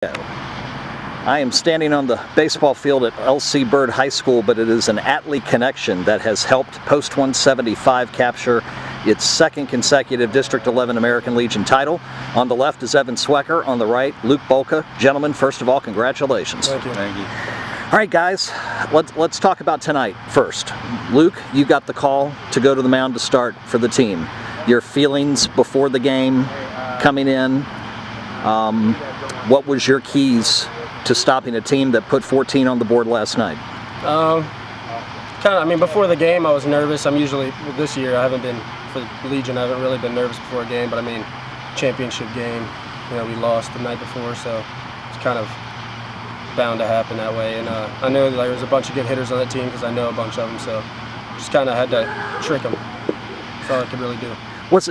I am standing on the baseball field at L.C. Byrd High School, but it is an Atlee connection that has helped Post 175 capture its second consecutive District 11 American Legion title. On the left is Evan Swecker, on the right, Luke Bolka. Gentlemen, first of all, congratulations. Thank you. Thank you. All right, guys, let's talk about tonight first. Luke, you got the call to go to the mound to start for the team. Your feelings before the game, coming in, what was your keys to stopping a team that put 14 on the board last night? Before the game I was nervous. I'm usually, this year I haven't been, for Legion, I haven't really been nervous before a game, but championship game, we lost the night before, so it's kind of bound to happen that way. And I know there was a bunch of good hitters on that team because I know a bunch of them, so just kind of had to trick them. That's all I could really do. Was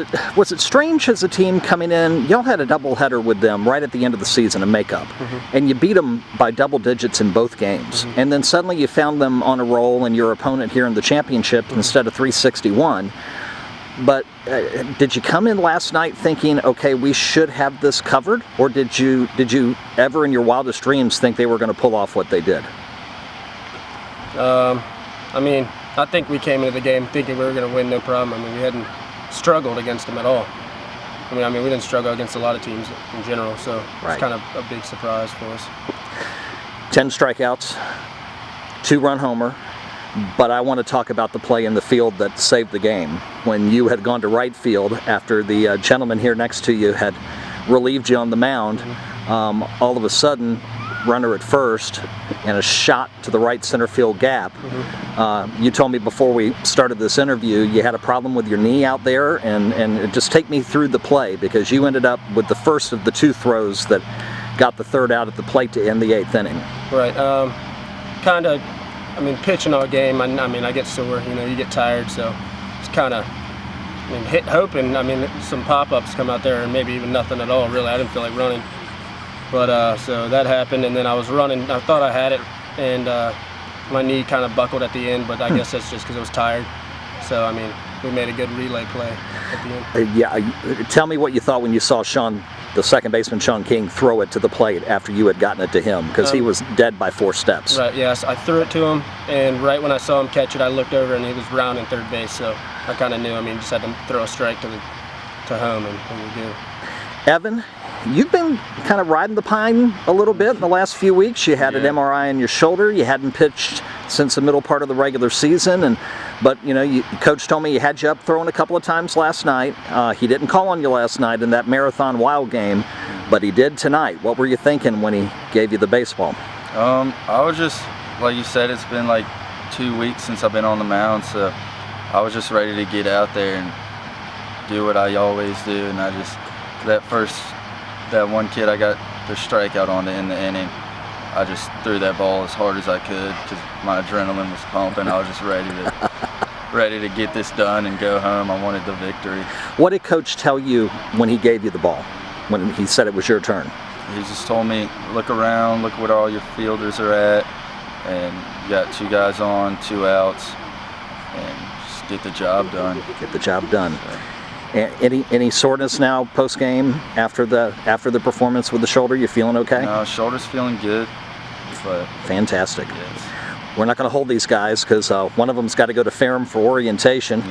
it strange as a team coming in? Y'all had a doubleheader with them right at the end of the season, a makeup, and you beat them by double digits in both games. And then suddenly you found them on a roll and your opponent here in the championship instead of 361. But did you come in last night thinking, okay, we should have this covered? Or did you ever in your wildest dreams think they were going to pull off what they did? I think we came into the game thinking we were going to win, no problem. We hadn't struggled against them at all. We didn't struggle against a lot of teams in general, so it's kind of a big surprise for us. 10 strikeouts, 2-run homer, but I want to talk about the play in the field that saved the game. When you had gone to right field after the gentleman here next to you had relieved you on the mound, all of a sudden, runner at first and a shot to the right center field gap. You told me before we started this interview you had a problem with your knee out there, and just take me through the play, because you ended up with the first of the 2 throws that got the third out at the plate to end the 8th inning. Right. Pitching all game, I get sore, you get tired, so it's kind of, hoping, some pop-ups come out there and maybe even nothing at all, really. I didn't feel like running. But so that happened, and then I was running. I thought I had it, and my knee kind of buckled at the end, but I guess that's just because I was tired. So, we made a good relay play at the end. Tell me what you thought when you saw the second baseman, Sean King, throw it to the plate after you had gotten it to him, because he was dead by 4 steps. Right, yes. I threw it to him, and right when I saw him catch it, I looked over, and he was rounding third base, so I kind of knew. Just had to throw a strike to home, and we do. Evan, you've been kind of riding the pine a little bit in the last few weeks. You had an MRI on your shoulder. You hadn't pitched since the middle part of the regular season, but Coach told me he had you up throwing a couple of times last night. He didn't call on you last night in that Marathon Wild game, but he did tonight. What were you thinking when he gave you the baseball? I was just, like you said, it's been like 2 weeks since I've been on the mound, so I was just ready to get out there and do what I always do, and I just, that one kid I got the strikeout on in the inning, I just threw that ball as hard as I could because my adrenaline was pumping. I was just ready to get this done and go home. I wanted the victory. What did Coach tell you when he gave you the ball, when he said it was your turn? He just told me, look around, look where all your fielders are at, and you got 2 guys on, 2 outs, and just get the job done. Get the job done. So. Any soreness now post game after the performance with the shoulder? You feeling okay? No, shoulder's feeling good. But fantastic. Yes. We're not going to hold these guys because one of them's got to go to Ferrum for orientation,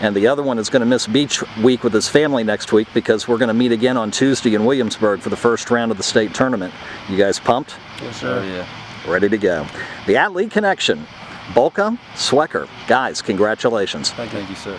and the other one is going to miss beach week with his family next week because we're going to meet again on Tuesday in Williamsburg for the first round of the state tournament. You guys pumped? Yes, sir. Oh, yeah. Ready to go. The Atlee connection. Bolka, Swecker. Guys, congratulations. Thank you, sir.